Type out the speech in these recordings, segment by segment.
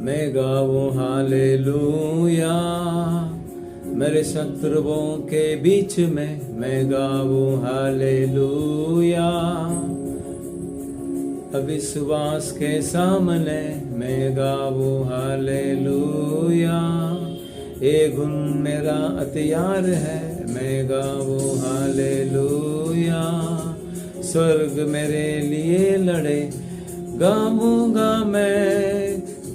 मैं गाऊं हालेलुया। मेरे शत्रुओं के बीच में मैं गाऊं हालेलुया। अविश्वास के सामने मैं गाऊं हालेलुया। ये गुण मेरा हथियार है, मैं गाऊं हालेलुया। स्वर्ग मेरे लिए लड़े, गाऊंगा मैं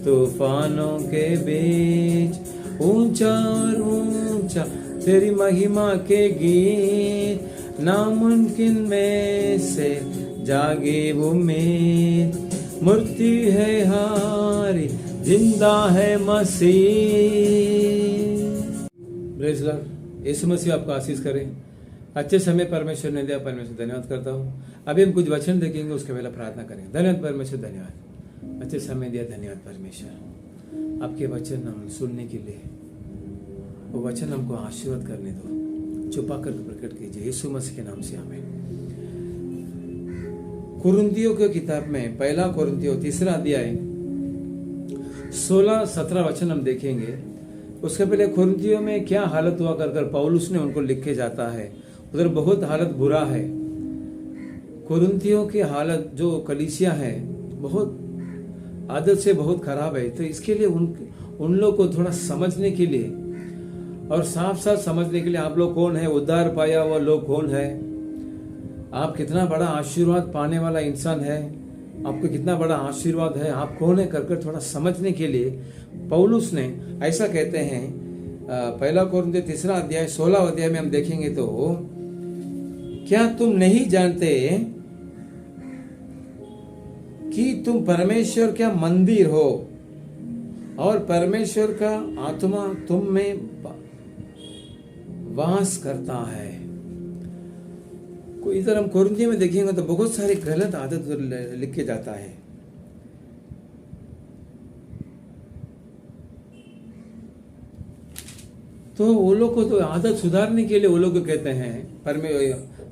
तूफानों के बीच। ऊंचा और ऊंचा तेरी महिमा के गीत, नामुमकिन में से जागे उम्मीद। मूर्ति है हारी, जिंदा है मसीह। Praise Lord. यीशु मसीह आपको आशीष करे। अच्छे समय परमेश्वर ने दिया, परमेश्वर धन्यवाद करता हूँ। अभी हम कुछ वचन देखेंगे, उसके पहले प्रार्थना करेंगे। धन्यवाद परमेश्वर, धन्यवाद, अच्छे समय दिया, धन्यवाद परमेश्वर। आपके वचन हम सुनने के लिए, वो वचन हमको आशीर्वाद करने दो, छुपा कर प्रकट कीजिए यीशु मसीह के नाम से, आमीन। कुरिन्थियों की किताब में पहला कुरिन्थियों 3 अध्याय 16-17 वचन हम देखेंगे। उसके पहले कुरिन्थियों में क्या हालत हुआ कर पौलुस ने उनको लिख के जाता है। उधर बहुत हालत बुरा है। कुरिन्थियों की हालत जो कलीसिया है बहुत आदत से बहुत खराब है। तो इसके लिए उन लोग को थोड़ा समझने के लिए और साफ साफ समझने के लिए, आप लोग कौन है, उद्धार पाया हुआ लोग कौन है, आप कितना बड़ा आशीर्वाद पाने वाला इंसान है, आपको कितना बड़ा आशीर्वाद है, आप कौन है कर थोड़ा समझने के लिए पौलुस ने ऐसा कहते हैं। पहला कुरिन्थियों 3 अध्याय 16 अध्याय में हम देखेंगे तो, क्या तुम नहीं जानते कि तुम परमेश्वर का मंदिर हो और परमेश्वर का आत्मा तुम में वास करता है। इधर हम कुरिन्थियों में देखेंगे तो बहुत सारी गलत आदत लिख के जाता है। तो वो लोग को तो आदत सुधारने के लिए वो लोग कहते हैं,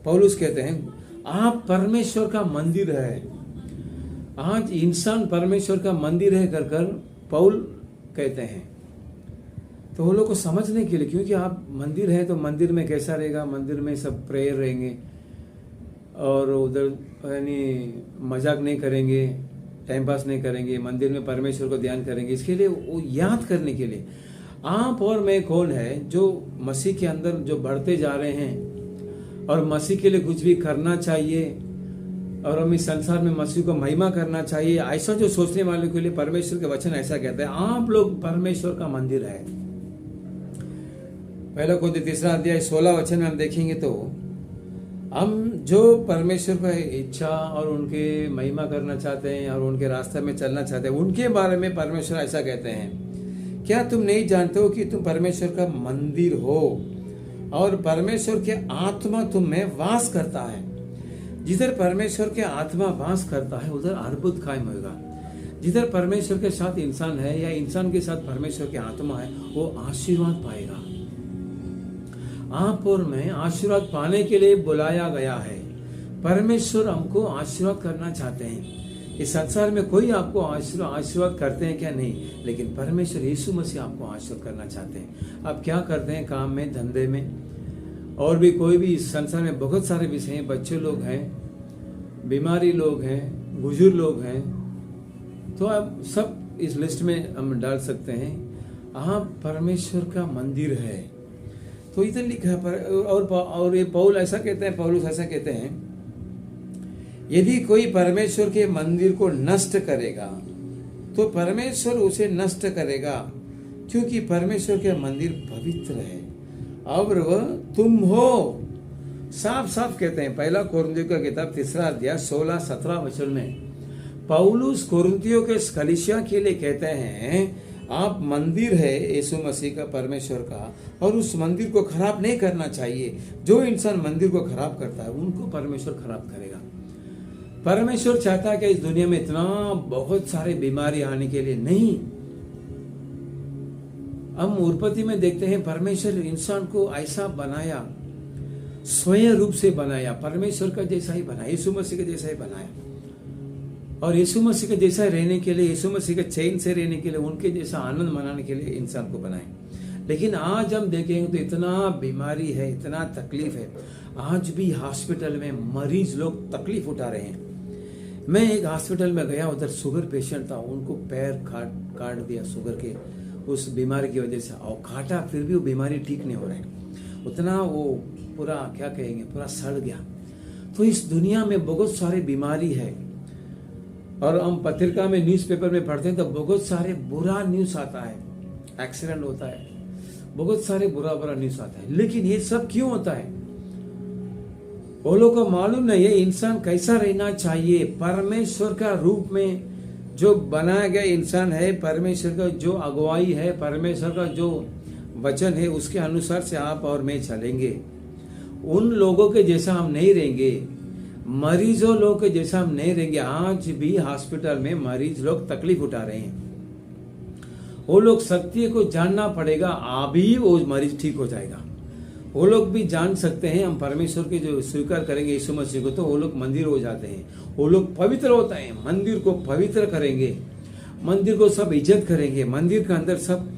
पौलुस कहते हैं, आप परमेश्वर का मंदिर है। आज इंसान परमेश्वर का मंदिर है कर पौल कहते हैं। तो वो लोग को समझने के लिए, क्योंकि आप मंदिर है तो मंदिर में कैसा रहेगा, मंदिर में सब प्रेयर रहेंगे और उधर यानी मजाक नहीं करेंगे, टाइम पास नहीं करेंगे, मंदिर में परमेश्वर को ध्यान करेंगे। इसके लिए वो याद करने के लिए आप और मैं कौन है, जो मसीह के अंदर जो बढ़ते जा रहे हैं और मसीह के लिए कुछ भी करना चाहिए और हम इस संसार में मसीह को महिमा करना चाहिए, ऐसा जो सोचने वाले के लिए परमेश्वर के वचन ऐसा कहते हैं, आप लोग परमेश्वर का मंदिर है। पहला कुरिन्थियों 3 अध्याय 16 वचन में हम देखेंगे तो, हम जो परमेश्वर का इच्छा और उनके महिमा करना चाहते हैं और उनके रास्ते में चलना चाहते हैं, उनके बारे में परमेश्वर ऐसा कहते हैं, क्या तुम नहीं जानते हो कि तुम परमेश्वर का मंदिर हो और परमेश्वर के आत्मा तुम में वास करता है। जिधर परमेश्वर के आत्मा वास करता है उधर अद्भुत कायम होगा। जिधर परमेश्वर के साथ इंसान है या इंसान के साथ परमेश्वर के आत्मा है, वो आशीर्वाद पाएगा। आप और मैं आशीर्वाद पाने के लिए बुलाया गया है। परमेश्वर हमको आशीर्वाद करना चाहते हैं। इस संसार में कोई आपको आशीर्वाद करते हैं क्या? नहीं, लेकिन परमेश्वर यीशु मसीह आपको आशीर्वाद करना चाहते हैं। आप क्या करते हैं काम में, धंधे में, और भी कोई भी इस संसार में बहुत सारे विषय हैं। बच्चे लोग हैं, बीमारी लोग हैं, बुजुर्ग लोग हैं, तो आप सब इस लिस्ट में हम डाल सकते हैं। आप परमेश्वर का मंदिर है। तो इधर लिखा है और ये पौल ऐसा कहते हैं, पौलुस ऐसा कहते हैं, यदि कोई परमेश्वर के मंदिर को नष्ट करेगा तो परमेश्वर उसे नष्ट करेगा, क्योंकि परमेश्वर के मंदिर पवित्र है और वह तुम हो। साफ साफ कहते हैं पहला कुरिन्थियों का किताब 3 अध्याय 16-17 वचन में पौलुस कुरिन्थियों के कलीसिया के लिए कहते हैं, आप मंदिर है यीशु मसीह का, परमेश्वर का, और उस मंदिर को खराब नहीं करना चाहिए। जो इंसान मंदिर को खराब करता है उनको परमेश्वर खराब करेगा। परमेश्वर चाहता है कि इस दुनिया में इतना बहुत सारे बीमारी आने के लिए नहीं। हम उत्पत्ति में देखते हैं परमेश्वर इंसान को ऐसा बनाया, स्वयं रूप से बनाया, परमेश्वर का जैसा ही बनाया, यीशु मसीह का जैसा ही बनाया। और यीशु मसीह के जैसा रहने के लिए, यीशु मसीह के चैन से रहने के लिए, उनके जैसा आनंद मनाने के लिए इंसान को बनाए। लेकिन आज हम देखेंगे तो इतना बीमारी है, इतना तकलीफ है। आज भी हॉस्पिटल में मरीज लोग तकलीफ उठा रहे हैं। मैं एक हॉस्पिटल में गया, उधर शुगर पेशेंट था, उनको पैर काट दिया शुगर के उस बीमारी की वजह से, और काटा फिर भी वो बीमारी ठीक नहीं हो रही, उतना वो पूरा क्या कहेंगे, पूरा सड़ गया। तो इस दुनिया में बहुत सारी बीमारी है, और हम पत्रिका में, न्यूज़पेपर में पढ़ते हैं तो बहुत सारे बुरा न्यूज़ आता है, एक्सीडेंट होता है, बहुत सारे बुरा न्यूज़ आता है। लेकिन ये सब क्यों होता है? वो लोग को मालूम नहीं है इंसान कैसा रहना चाहिए। परमेश्वर का रूप में जो बनाया गया इंसान है, परमेश्वर का जो अगुवाई है, परमेश्वर का जो वचन है, उसके अनुसार से आप और मैं चलेंगे। उन लोगों के जैसा हम नहीं रहेंगे, मरीजों लोगों के जैसा हम नहीं रहेंगे। आज भी हॉस्पिटल में मरीज लोग तकलीफ उठा रहे हैं, वो लोग सत्य को जानना पड़ेगा, अभी वो मरीज ठीक हो जाएगा। वो लोग भी जान सकते हैं, हम परमेश्वर के जो स्वीकार करेंगे यीशु मसीह को, तो वो लोग मंदिर हो जाते हैं, वो लोग पवित्र होते हैं, मंदिर को पवित्र करेंगे, मंदिर को सब इज्जत करेंगे, मंदिर के अंदर सब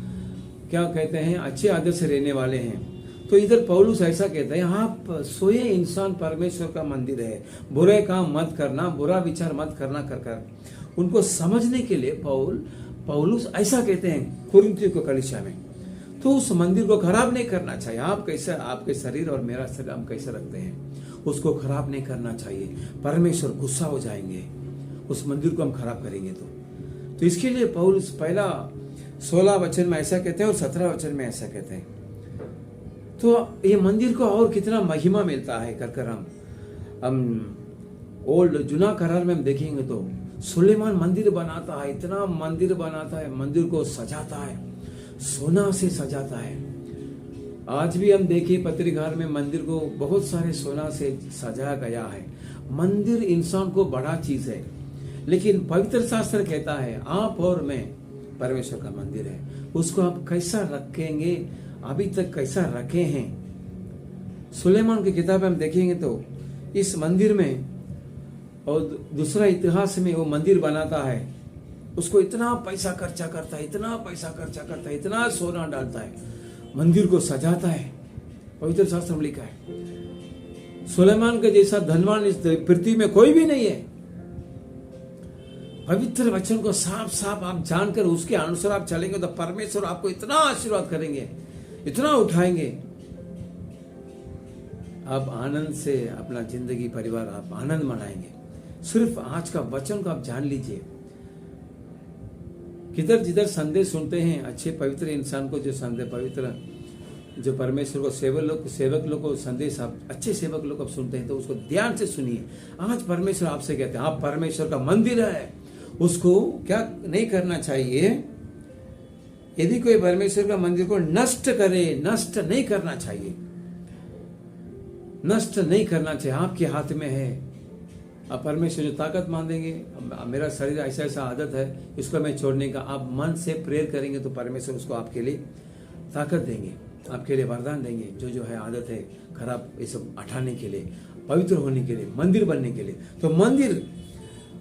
क्या कहते हैं, अच्छे आदत से रहने वाले हैं। तो इधर पौलुस ऐसा कहता है, आप सोए इंसान परमेश्वर का मंदिर है, बुरे काम मत करना, बुरा विचार मत करना कर उनको समझने के लिए पौलुस ऐसा कहते हैं कुरिन्थियों को कलीसिया में। तो उस मंदिर को खराब नहीं करना चाहिए। आप कैसे, आपके शरीर और मेरा शरीर हम कैसे रखते हैं, उसको खराब नहीं करना चाहिए। परमेश्वर गुस्सा हो जाएंगे उस मंदिर को हम खराब करेंगे तो इसके लिए पौलुस पहला 16 वचन में ऐसा कहते हैं और 17 वचन में ऐसा कहते हैं। तो ये मंदिर को और कितना महिमा मिलता है कर हम ओल्ड जुना करार में हम देखेंगे तो सुलेमान मंदिर बनाता है, इतना मंदिर बनाता है, मंदिर को सजाता है, सोना से सजाता है। आज भी हम देखिए पत्रिकार में मंदिर को बहुत सारे सोना से सजाया गया है। मंदिर इंसान को बड़ा चीज है, लेकिन पवित्र शास्त्र कहता है आप और मैं परमेश्वर का मंदिर है, उसको आप कैसा रखेंगे, अभी तक कैसा रखे हैं। सुलेमान की किताब हम देखेंगे तो इस मंदिर में और दूसरा इतिहास में वो मंदिर बनाता है, उसको इतना पैसा खर्चा करता है, इतना पैसा खर्चा करता है, इतना सोना डालता है, मंदिर को सजाता है। पवित्र शास्त्र में लिखा है सुलेमान के जैसा धनवान इस पृथ्वी में कोई भी नहीं है। पवित्र वचन को साफ साफ आप जानकर उसके अनुसार आप चलेंगे तो परमेश्वर आपको इतना आशीर्वाद करेंगे, इतना उठाएंगे, आप आनंद से अपना जिंदगी परिवार आप आनंद मनाएंगे। सिर्फ आज का वचन को आप जान लीजिए। किधर जिधर संदेश सुनते हैं अच्छे पवित्र इंसान को, जो संदेश पवित्र जो परमेश्वर को सेवक लोग को संदेश आप अच्छे सेवक लोग आप सुनते हैं तो उसको ध्यान से सुनिए। आज परमेश्वर आपसे कहते हैं आप परमेश्वर का मंदिर है, उसको क्या नहीं करना चाहिए। यदि कोई परमेश्वर का मंदिर को नष्ट करे, नष्ट नहीं करना चाहिए, नष्ट नहीं करना चाहिए। आपके हाथ में है, आप परमेश्वर जो ताकत मान देंगे, मेरा शरीर ऐसा ऐसा आदत है इसको मैं छोड़ने का, आप मन से प्रेयर करेंगे तो परमेश्वर उसको आपके लिए ताकत देंगे, आपके लिए वरदान देंगे। जो है आदत है खराब, ये सब हटाने के लिए, पवित्र होने के लिए, मंदिर बनने के लिए। तो मंदिर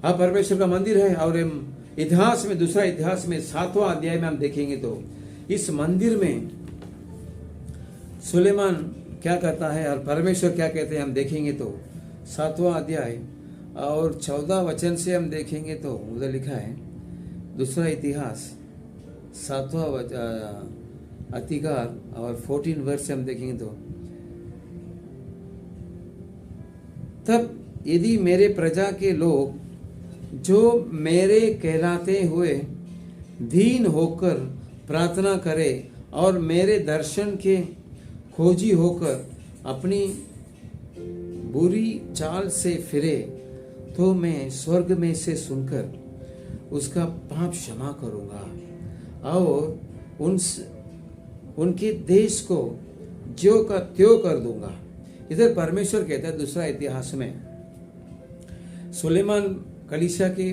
आप परमेश्वर का मंदिर है। और इतिहास में, दूसरा इतिहास में 7वां अध्याय में हम देखेंगे तो इस मंदिर में सुलेमान क्या करता है और परमेश्वर क्या कहते हैं हम देखेंगे तो 7वां अध्याय और 14 वचन से हम देखेंगे तो उधर लिखा है, दूसरा इतिहास 7वां अधिकार और 14 वर्ष से हम देखेंगे तो, तब यदि मेरे प्रजा के लोग जो मेरे कहलाते हुए दीन होकर प्रार्थना करे और मेरे दर्शन के खोजी होकर अपनी बुरी चाल से फिरे, तो मैं स्वर्ग में से सुनकर उसका पाप क्षमा करूंगा और उनके देश को ज्यों का त्यों कर दूंगा। इधर परमेश्वर कहता है दूसरा इतिहास में, सुलेमान कलीसिया के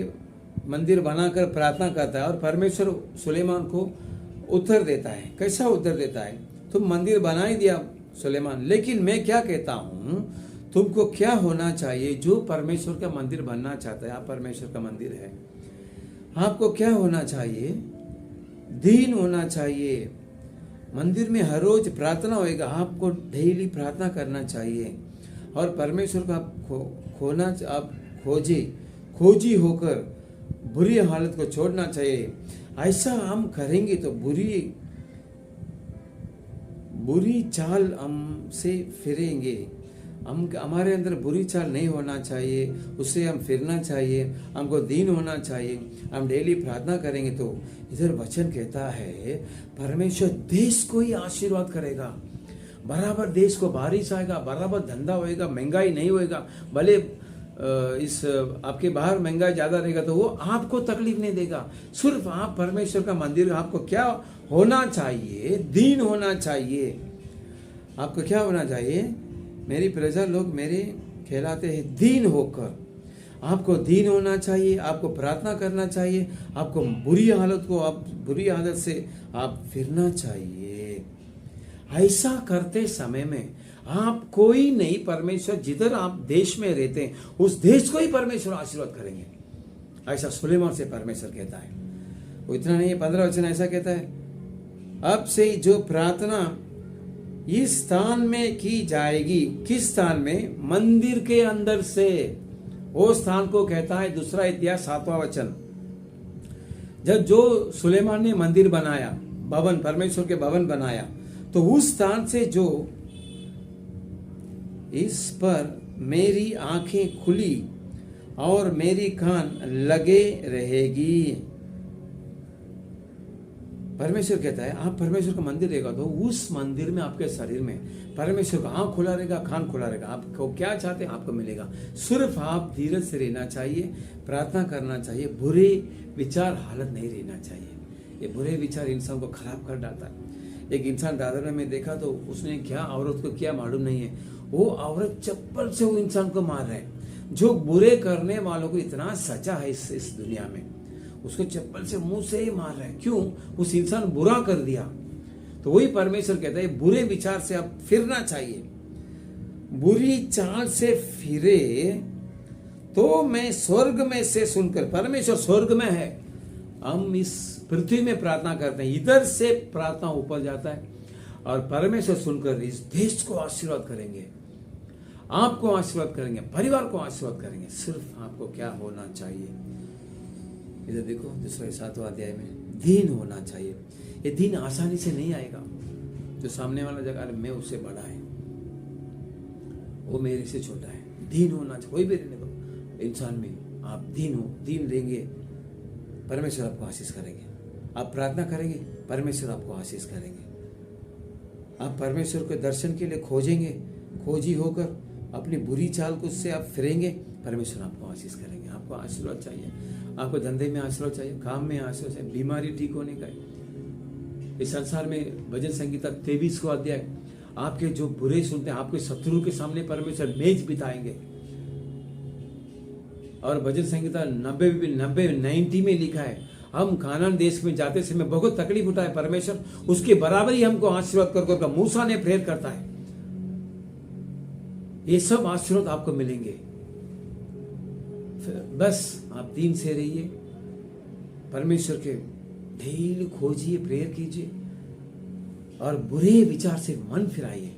मंदिर बनाकर प्रार्थना करता है और परमेश्वर सुलेमान को उत्तर देता है। कैसा उत्तर देता है? तुम मंदिर बना ही दिया सुलेमान, लेकिन मैं क्या कहता हूं, तुमको क्या होना चाहिए? जो परमेश्वर का मंदिर बनना चाहता है, आप परमेश्वर का मंदिर है, आपको क्या होना चाहिए? दीन होना चाहिए। मंदिर में हर रोज प्रार्थना होएगा, आपको डेली प्रार्थना करना चाहिए और परमेश्वर को आप खोजी होकर बुरी हालत को छोड़ना चाहिए। ऐसा हम करेंगे तो बुरी चाल हमसे फिरेंगे। हमारे अंदर बुरी चाल नहीं होना चाहिए, उससे हम फिरना चाहिए, हमको दीन होना चाहिए, हम डेली प्रार्थना करेंगे। तो इधर वचन कहता है परमेश्वर देश को ही आशीर्वाद करेगा। बराबर देश को बारिश आएगा, बराबर धंधा होएगा, महंगाई नहीं होएगा। भले इस आपके बाहर महंगाई ज्यादा रहेगा तो वो आपको तकलीफ नहीं देगा। सिर्फ आप परमेश्वर का मंदिर, आपको क्या होना चाहिए? दीन होना चाहिए। आपको क्या होना चाहिए? मेरी प्रजा लोग मेरे कहलाते हैं दीन होकर। आपको दीन होना चाहिए, आपको प्रार्थना करना चाहिए, आपको बुरी हालत से आप फिरना चाहिए। ऐसा करते समय में आप कोई नहीं, परमेश्वर जिधर आप देश में रहते हैं उस देश को ही परमेश्वर आशीर्वाद करेंगे। ऐसा सुलेमान से परमेश्वर कहता है। वो इतना नहीं है, 15 वचन ऐसा कहता है, अब से जो प्रार्थना इस स्थान में की जाएगी। किस स्थान में? मंदिर के अंदर से। वो स्थान को कहता है दूसरा इतिहास 7वां वचन। जब जो सुलेमान ने मंदिर बनाया, भवन, परमेश्वर के भवन बनाया, तो उस स्थान से जो इस पर मेरी आंखें खुली और मेरी कान लगे रहेगी। परमेश्वर कहता है आप परमेश्वर का मंदिर रहेगा तो उस मंदिर में, आपके शरीर में परमेश्वर का आंख खुला रहेगा, कान खुला रहेगा। आपको क्या चाहते हैं आपको मिलेगा। सिर्फ आप धीरज से रहना चाहिए, प्रार्थना करना चाहिए, बुरे विचार हालत नहीं रहना चाहिए। ये बुरे विचार इंसान को खराब कर डालता है। एक इंसान दादर में देखा तो उसने क्या औरत को किया मालूम नहीं है, वो औरत चप्पल से वो इंसान को मार रहा है। जो बुरे करने वालों को इतना सजा है इस दुनिया में, उसको चप्पल से मुंह से ही मार रहा है। क्यों? उस इंसान बुरा कर दिया। तो वही परमेश्वर कहता है बुरे विचार से आप फिरना चाहिए। बुरी चाल से फिरे तो मैं स्वर्ग में से सुनकर, परमेश्वर स्वर्ग में है, हम इस पृथ्वी में प्रार्थना करते हैं, इधर से प्रार्थना ऊपर जाता है और परमेश्वर सुनकर इस देश को आशीर्वाद करेंगे, आपको आशीर्वाद करेंगे, परिवार को आशीर्वाद करेंगे। सिर्फ आपको क्या होना चाहिए? इधर देखो दूसरे 7वां अध्याय में दीन होना चाहिए। ये दीन आसानी से नहीं आएगा। जो सामने वाला जगह मैं उससे बड़ा है, वो मेरे से छोटा है, दीन होना चाहिए। कोई भी रहने दो इंसान में आप दीन हो, दीन रहेंगे, परमेश्वर आपको आशीष करेंगे। आप प्रार्थना करेंगे, परमेश्वर आपको आशीष करेंगे। आप परमेश्वर के दर्शन के लिए खोजेंगे, खोजी होकर अपनी बुरी चाल को उससे आप फिरेंगे, परमेश्वर आपको आशीष करेंगे। आपको आशीर्वाद चाहिए, आपको धंधे में आशीर्वाद चाहिए, काम में आशीर्वाद चाहिए, बीमारी ठीक होने का है। इस संसार में भजन संगीता 23वां अध्याय, आपके जो बुरे सुनते हैं आपके शत्रु के सामने परमेश्वर मेज बिताएंगे। और भजन संगीता 90 में लिखा है, हम कानान देश में जाते समय बहुत तकलीफ उठाए, परमेश्वर उसके बराबर ही हमको आशीर्वाद कर मूसा ने प्रेयर करता है। ये सब आशीर्वाद आपको मिलेंगे। बस आप दीन से रहिए, परमेश्वर के डेली खोजिए, प्रेयर कीजिए और बुरे विचार से मन फिराइए।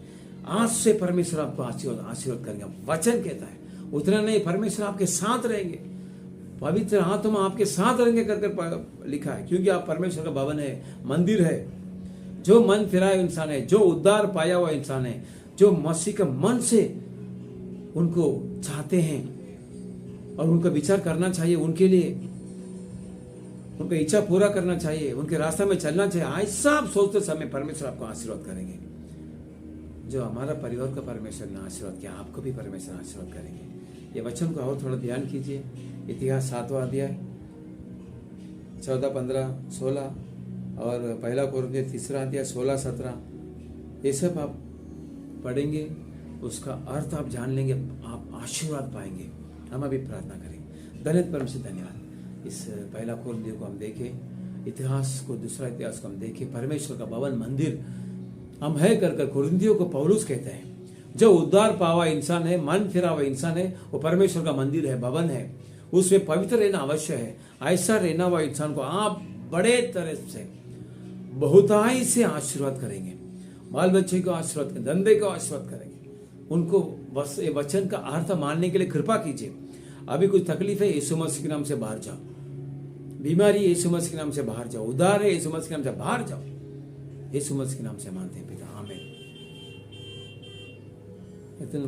आज से परमेश्वर आपको आशीर्वाद करेंगे। वचन कहता है उतना नहीं, परमेश्वर आपके साथ रहेंगे, पवित्र आत्मा आपके साथ रहेंगे कर लिखा है। क्योंकि आप परमेश्वर का भवन है, मंदिर है। जो मन फिराए इंसान है, जो उद्धार पाया हुआ इंसान है, जो मसीह के मन से उनको चाहते हैं और उनका विचार करना चाहिए, उनके लिए उनका इच्छा पूरा करना चाहिए, उनके रास्ते में चलना चाहिए, ऐसा आप सोचते समय परमेश्वर आपको आशीर्वाद करेंगे। जो हमारा परिवार का परमेश्वर ने आशीर्वाद किया, आपको भी परमेश्वर आशीर्वाद करेंगे। ये वचन को और थोड़ा ध्यान कीजिए। इतिहास 7वां अध्याय 14, 15, 16 और 1 कोरिन्थियों 3 अध्याय 16, 17, ये सब आप पढ़ेंगे, उसका अर्थ आप जान लेंगे, आप आशीर्वाद पाएंगे। हम अभी प्रार्थना करेंगे। धन्यवाद परमेश्वर, धन्यवाद। इस 1 कोरिन्थियों को हम देखें, इतिहास को, दूसरा इतिहास को हम देखें। परमेश्वर का भवन, मंदिर हम है कर कोरिन्थियों को पौलुस कहते हैं। जो उद्धार पावा इंसान है, मन फिरा हुआ इंसान है, वो परमेश्वर का मंदिर है, भवन है, उसमें पवित्र रहना अवश्य है। ऐसा रहना हुआ इंसान को आप बड़े तरह से बहुताई से आशीर्वाद करेंगे, बाल बच्चे को आशीर्वाद करेंगे, धंधे को आशीर्वाद करेंगे। उनको बस ये वचन का अर्थ मानने के लिए कृपा कीजिए। अभी कुछ तकलीफ है, यीशु मसीह के नाम से बाहर जाओ। बीमारी यीशु मसीह के नाम से बाहर जाओ। उधार है, यीशु मसीह के नाम से बाहर जाओ। यीशु मसीह के नाम से मानते हैं पिता, आमीन। इतने